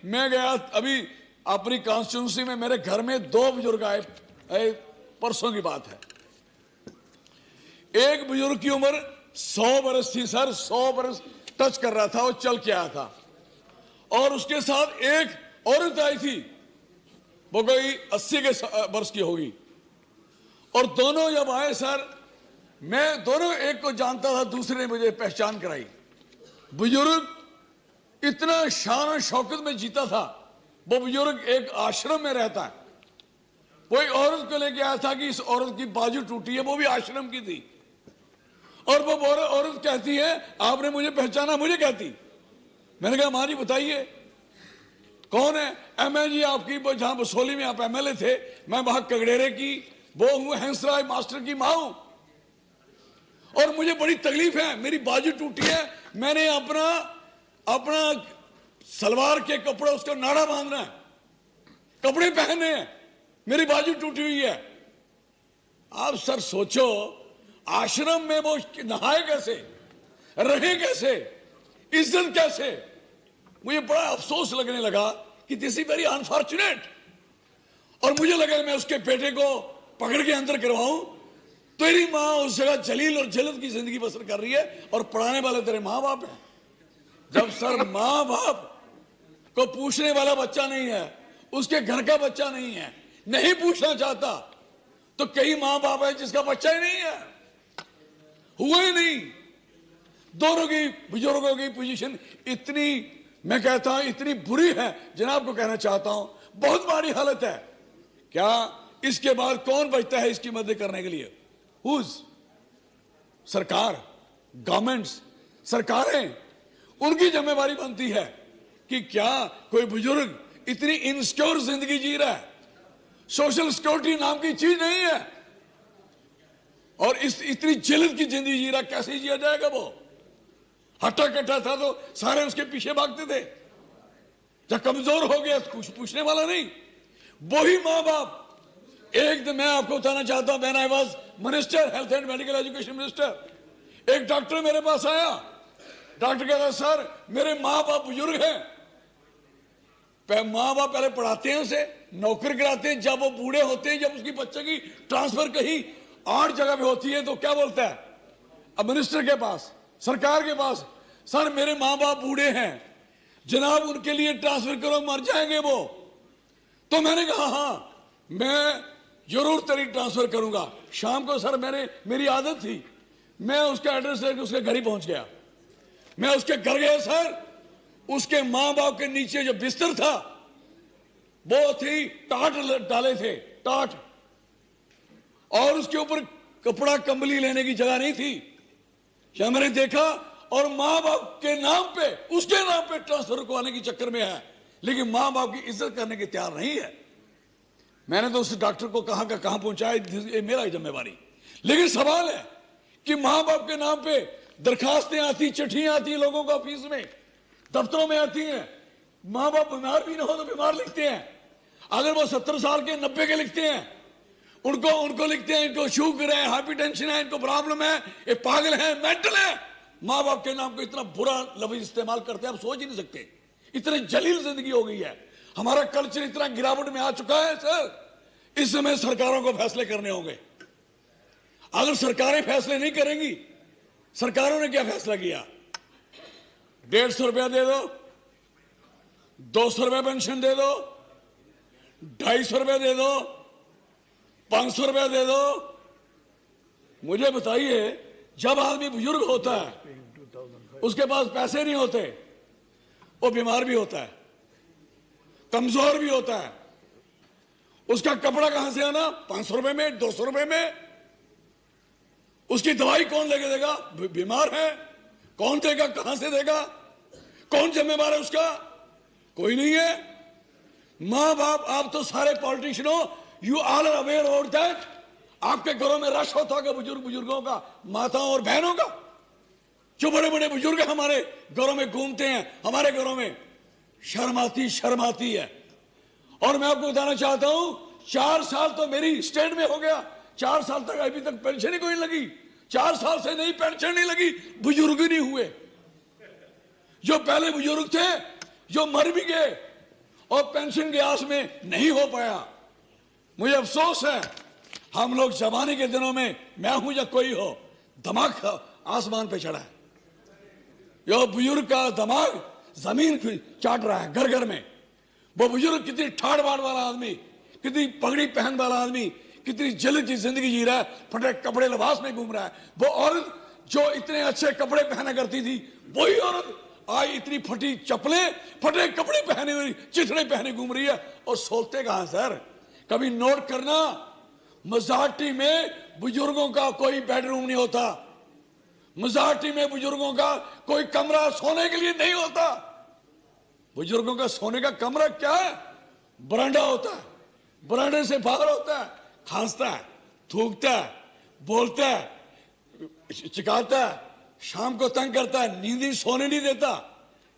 मैं गया अभी अपनी कॉन्स्टिट्यूंसी में, मेरे घर में 2 बुजुर्ग आए, परसों की बात है। एक बुजुर्ग की उम्र 100 बरस थी सर, 100 बरस टच कर रहा था, वो चल के आया था। और उसके साथ एक औरत आई थी, वो कोई 80 के वर्ष की होगी। और दोनों जब आए सर, मैं दोनों एक को जानता था, दूसरे ने मुझे पहचान कराई। बुजुर्ग इतना शान और शौकत में जीता था। वो बुजुर्ग एक आश्रम में रहता है। वो एक औरत को लेके आया था कि इस औरत की बाजू टूटी है, वो भी आश्रम की थी। और वो औरत कहती है, आपने मुझे पहचाना? मुझे कहती। मैंने कहा मां जी बताइए कौन है? मैं जी आपकी जहां बसोली में आप एमएलए थे, मैं वहां कगड़ेरे की वो हूं, हंसराज मास्टर की मां हूं, और मुझे बड़ी तकलीफ है, मेरी बाजू टूटी है, मैंने अपना सलवार के कपड़े उसको नाड़ा बांधना है, कपड़े पहनने हैं, मेरी बाजू टूटी हुई है। आप सर सोचो, आश्रम में वो नहाए कैसे, रहे कैसे, इज्जत कैसे? मुझे बड़ा अफसोस लगने लगा कि दिस इज वेरी अनफॉर्चुनेट। और मुझे लगा मैं उसके बेटे को पकड़ के अंदर करवाऊं, तेरी मां उस जगह जलील और जलद की जिंदगी बसर कर रही है और पढ़ाने वाले तेरे मां बाप हैं। जब सर मां बाप को पूछने वाला बच्चा नहीं है, उसके घर का बच्चा नहीं है, नहीं पूछना चाहता, तो कई मां बाप है जिसका बच्चा ही नहीं है, हुआ ही नहीं। दोनों की बुजुर्गों की पोजीशन इतनी, मैं कहता हूं इतनी बुरी है, जनाब को कहना चाहता हूं बहुत माड़ी हालत है। क्या इसके बाद कौन बचता है इसकी मदद करने के लिए? हुज? सरकार, गवर्नमेंट्स, सरकारें, उनकी जिम्मेवारी बनती है कि क्या कोई बुजुर्ग इतनी इनसिक्योर जिंदगी जी रहा है, सोशल सिक्योरिटी नाम की चीज नहीं है, और इतनी जिल्लत की जिंदगी जी रहा, कैसे जिया जाएगा? वो हट्टा कट्टा था तो सारे उसके पीछे भागते थे, जब कमजोर हो गया तो कुछ पूछने वाला नहीं। वही मां बाप, एक दिन मैं आपको बताना चाहता हूं, when I was minister, health and medical education minister, एक डॉक्टर मेरे पास आया। डॉक्टर कहता सर मेरे मां बाप बुजुर्ग हैं। मां बाप पहले पढ़ाते हैं, उसे नौकरी कराते हैं, जब वो बूढ़े होते हैं, जब उसकी बच्चे की ट्रांसफर कहीं 8 जगह पे होती है तो क्या बोलता है अब मिनिस्टर के पास, सरकार के पास, सर मेरे मां बाप बूढ़े हैं जनाब, उनके लिए ट्रांसफर करो, मर जाएंगे वो। तो मैंने कहा हाँ मैं जरूर तेरी ट्रांसफर करूंगा। शाम को सर मेरी आदत थी, मैं उसका एड्रेस लेकर उसके घर ही पहुंच गया। मैं उसके घर गया सर, उसके मां बाप के नीचे जो बिस्तर था वो थी, टाट डाले थे, टाट, और उसके ऊपर कपड़ा कंबली लेने की जगह नहीं थी। क्या मैंने देखा, और मां बाप के नाम पे, उसके नाम पे ट्रांसफर करवाने के चक्कर में है, लेकिन मां बाप की इज्जत करने के तैयार नहीं है। मैंने तो उस डॉक्टर को कहां का कहां पहुंचाया, ये मेरा जिम्मेवारी। लेकिन सवाल है कि मां बाप के नाम पे दरखास्तें आती, चिट्ठियां आती हैं लोगों के ऑफिस में, दफ्तरों में आती हैं। मां बाप बीमार भी ना हो तो बीमार लिखते हैं, अगर वो 70 साल के 90 के लिखते हैं, उनको लिखते हैं इनको शुगर है, हाइपरटेंशन है, इनको प्रॉब्लम है, ये पागल है, मेंटल है। मां बाप के नाम को इतना बुरा लफ्ज इस्तेमाल करते हैं, आप सोच ही नहीं सकते। इतनी जलील जिंदगी हो गई है, हमारा कल्चर इतना गिरावट में आ चुका है सर। इस समय सरकारों को फैसले करने होंगे। अगर सरकारें फैसले नहीं करेंगी, सरकारों ने क्या फैसला किया, 150 रुपया दे दो, 200 रुपया पेंशन दे दो, 250 रुपया दे दो, 500 रुपया दे दो। मुझे बताइए, जब आदमी बुजुर्ग होता है, उसके पास पैसे नहीं होते, वो बीमार भी होता है, कमजोर भी होता है, उसका कपड़ा कहां से आना, 500 रुपए में, 200 रुपए में, उसकी दवाई कौन लेके देगा, बीमार है, कौन देगा, कहां से देगा, कौन जिम्मेवार है उसका, कोई नहीं है। मां बाप, आप तो सारे पॉलिटिशियन हो, you all are aware about that. आपके घरों में रश होता होगा बुजुर्गों का, माताओं और बहनों का। जो बड़े बड़े बुजुर्ग हमारे घरों में घूमते हैं, हमारे घरों में शर्म आती है। और मैं आपको बताना चाहता हूं, 4 साल तो मेरी स्टेट में हो गया, 4 साल तक अभी तक पेंशन ही कोई नहीं लगी, 4 साल से नहीं पेंशन नहीं लगी, बुजुर्ग नहीं हुए। जो पहले बुजुर्ग थे, जो मर भी गए, और पेंशन की आस में नहीं हो पाया। मुझे अफसोस है, हम लोग जवानी के दिनों में, मैं हूं या कोई हो, दिमाग आसमान पे चढ़ा है। यह बुजुर्ग का दिमाग जमीन चाट रहा है घर घर में। वो बुजुर्ग कितनी ठाड़ बाड़ वाला आदमी, कितनी पगड़ी पहन वाला आदमी, कितनी जल्द की जिंदगी जी रहा है, फटे कपड़े लिबास में घूम रहा है। वो औरत जो इतने अच्छे कपड़े पहना करती थी, वही औरत आज इतनी फटी चप्पलें, फटे कपड़े पहने हुई, चिथड़े पहने घूम रही है। और सोते कहां सर? कभी नोट करना, मेजॉरिटी में बुजुर्गों का कोई बेडरूम नहीं होता, मेजॉरिटी में बुजुर्गों का कोई कमरा सोने के लिए नहीं होता। बुजुर्गों का सोने का कमरा क्या है? बरांडा होता है। बरांडे से बाहर होता है, खांसता है, थूकता है, बोलता है, चिकाता है, शाम को तंग करता है, नींद सोने नहीं देता।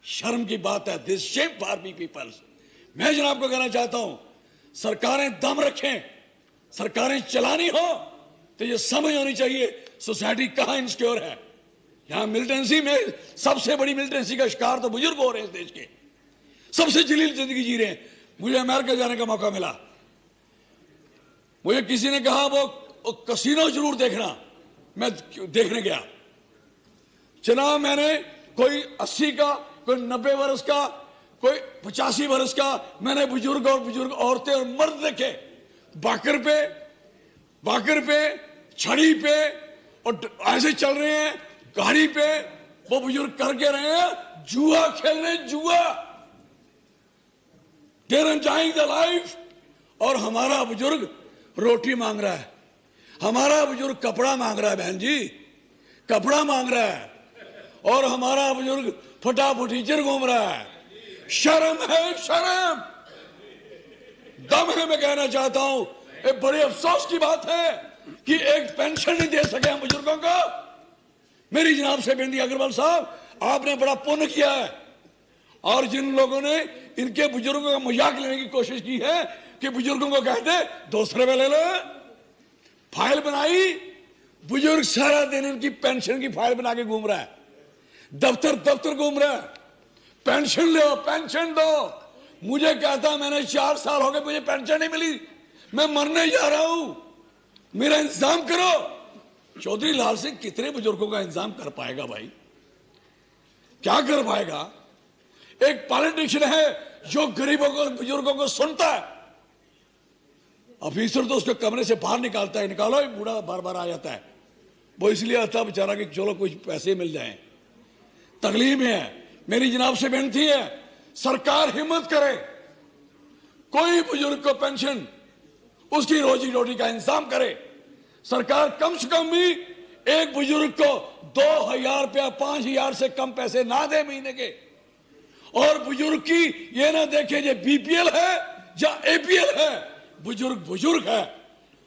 शर्म की बात है। This shame for me peoples. मैं जनाब को कहना चाहता हूं, सरकारें दम रखें, सरकारें चलानी हो तो ये समझ होनी चाहिए सोसाइटी कहां इनसिक्योर है। यहां मिलिटेंसी में सबसे बड़ी मिलिटेंसी का शिकार तो बुजुर्ग हो रहे हैं इस देश के, सबसे जलील जिंदगी जी रहे हैं। मुझे अमेरिका जाने का मौका मिला, मुझे किसी ने कहा वो कसिनो जरूर देखना, मैं देखने गया। चला मैंने कोई 80 का, कोई 90 वर्ष का, कोई 85 वर्ष का, मैंने बुजुर्ग और बुजुर्ग औरतें और मर्द देखे, बाकर पे, छड़ी पे, और ऐसे चल रहे हैं गाड़ी पे। वो बुजुर्ग करके रहे हैं जुआ खेल रहे, जुआ, देयर एंजॉयिंग द लाइफ। और हमारा बुजुर्ग रोटी मांग रहा है, हमारा बुजुर्ग कपड़ा मांग रहा है, बहन जी कपड़ा मांग रहा है, और हमारा बुजुर्ग फटाफटी चिर घूम रहा है। शर्म है, शर्म, दम है। मैं कहना चाहता हूं, एक बड़े अफसोस की बात है कि एक पेंशन नहीं दे सके हम बुजुर्गों को। मेरी जनाब से बेनती, अग्रवाल साहब आपने बड़ा पुण्य किया है, और जिन लोगों ने इनके बुजुर्गों का मजाक लेने की कोशिश की है कि बुजुर्गों को कहते 200 रुपए ले लो, फाइल बनाई, बुजुर्ग सारा दिन इनकी पेंशन की फाइल बना के घूम रहा है, दफ्तर घूम रहा है, पेंशन लो, पेंशन दो। मुझे कहता मैंने 4 साल हो गए मुझे पेंशन नहीं मिली, मैं मरने जा रहा हूं, मेरा इंतजाम करो। चौधरी लाल सिंह कितने बुजुर्गों का इंतजाम कर पाएगा भाई? क्या कर पाएगा? एक पॉलिटिशियन है जो गरीबों को, बुजुर्गों को सुनता है, ऑफिसर तो उसको कमरे से बाहर निकालता है, निकालो, बूढ़ा बार बार आ जाता है। वो इसलिए आता बेचारा कि चलो कुछ पैसे मिल जाएं। तकलीफ में है। मेरी जनाब से विनती है, सरकार हिम्मत करे, कोई बुजुर्ग को पेंशन, उसकी रोजी रोटी का इंतजाम करे। सरकार कम से कम भी एक बुजुर्ग को 2000 रुपया, 5000 से कम पैसे ना दे महीने के। और बुजुर्ग की ये ना देखे ये बीपीएल है या एपीएल है, बुजुर्ग है,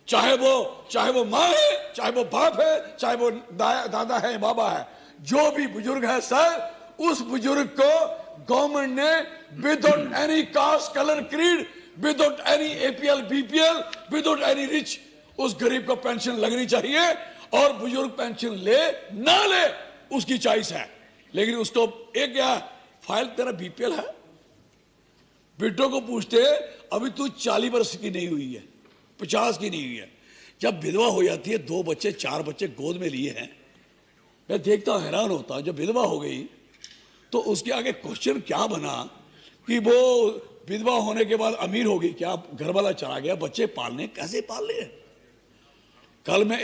चाहे वो माँ है, चाहे वो बाप है, चाहे वो दादा है, बाबा है, जो भी बुजुर्ग है सर, उस बुजुर्ग को गवर्नमेंट ने without any caste, colour, creed, without any APL, BPL, without any rich, उस गरीब को पेंशन लगनी चाहिए। और बुजुर्ग पेंशन ले ना ले उसकी चॉइस है, लेकिन उसको एक क्या फाइल, तेरा बीपीएल है, बेटों को पूछते अभी तू 40 वर्ष की नहीं हुई है, 50 की नहीं हुई है। जब विधवा हो जाती है, 2 बच्चे 4 बच्चे गोद में लिए हैं, मैं देखता हूं, हैरान होता हूं। जब विधवा हो गई तो उसके आगे क्वेश्चन क्या बना कि वो विधवा होने के बाद अमीर होगी क्या, घर वाला चला गया, बच्चे पालने, कैसे पाल ले। कल मैं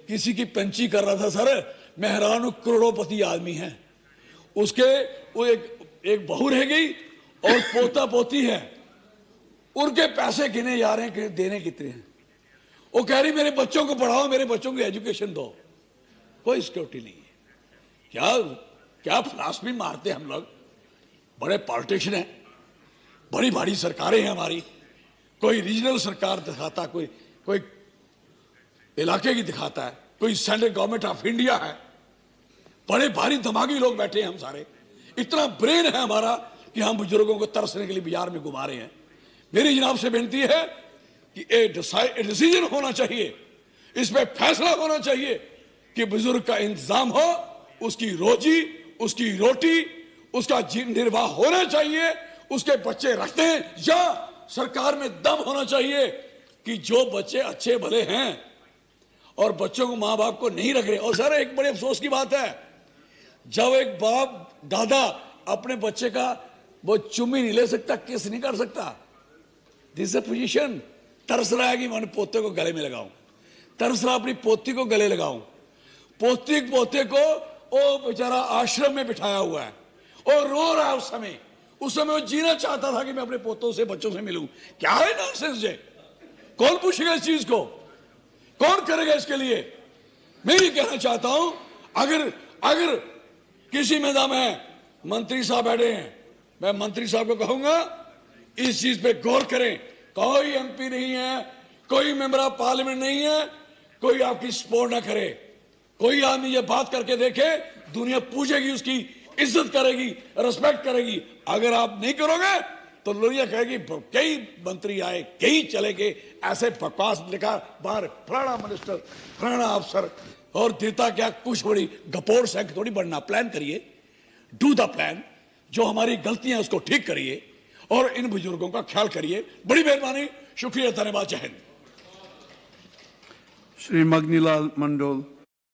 किसी की पंची कर रहा था सर, मैं हैरान हूं, करोड़ोंपति आदमी है, उसके वो एक बहू रह गई और पोता पोती है, उनके पैसे गिने जा रहे हैं, देने कितने हैं। वो कह रही मेरे बच्चों को पढ़ाओ, मेरे बच्चों को एजुकेशन दो, कोई सिक्योरिटी नहीं है। क्या फिलॉसफी मारते हम लोग, बड़े पॉलिटिशियन हैं, बड़ी भारी सरकारें हैं हमारी, कोई रीजनल सरकार दिखाता, कोई इलाके की दिखाता है, कोई सेंट्रल गवर्नमेंट ऑफ इंडिया है, बड़े भारी दिमागी लोग बैठे हैं हम सारे, इतना ब्रेन है हमारा कि हम बुजुर्गों को तरसने के लिए बाजार में घुमा रहे हैं। मेरी जनाब से विनती है कि एक डिसीजन होना चाहिए, इस पे फैसला होना चाहिए कि बुजुर्ग का इंतजाम हो, उसकी रोजी, उसकी रोटी, उसका निर्वाह होना चाहिए, उसके बच्चे रखते हैं, या सरकार में दम होना चाहिए कि जो बच्चे अच्छे भले हैं और बच्चों को मां बाप को नहीं रख रहे। और सर एक बड़े अफसोस की बात है, जब एक बाप दादा अपने बच्चे का वो चुम्मी नहीं ले सकता, किस नहीं कर सकता, दिस पोजीशन, तरस रहा है कि मैं पोते को गले में लगाऊं, तरस रहा अपनी पोती को गले लगाऊं, पोती पोते को वो बेचारा आश्रम में बिठाया हुआ है और रो रहा है। उस समय वो जीना चाहता था कि मैं अपने पोतों से बच्चों से मिलूं। क्या है नॉनसेंस जे? कौन पूछेगा इस चीज को, कौन करेगा इसके लिए? मैं ये कहना चाहता हूं, अगर किसी मैदान में मंत्री साहब बैठे हैं, मैं मंत्री साहब को कहूंगा इस चीज पे गौर करें। कोई एमपी नहीं है, कोई मेंबर ऑफ पार्लियामेंट नहीं है, कोई आपकी सपोर्ट ना करे, कोई आदमी ये बात करके देखे, दुनिया पूछेगी, उसकी इज्जत करेगी, रिस्पेक्ट करेगी। अगर आप नहीं करोगे तो दुनिया कहेगी कई मंत्री आए, कई चले गए, ऐसे बकवास लिखा बाहर, फलाना मिनिस्टर, फलाना अफसर, और देता क्या कुछ बड़ी गपोड़ सैंक थोड़ी बढ़ना। प्लान करिए, डू द प्लान, जो हमारी गलतियां उसको ठीक करिए और इन बुजुर्गों का ख्याल करिए। बड़ी मेहरबानी, शुक्रिया, धन्यवाद, जय हिंद। श्री मगनीलाल मंडोल।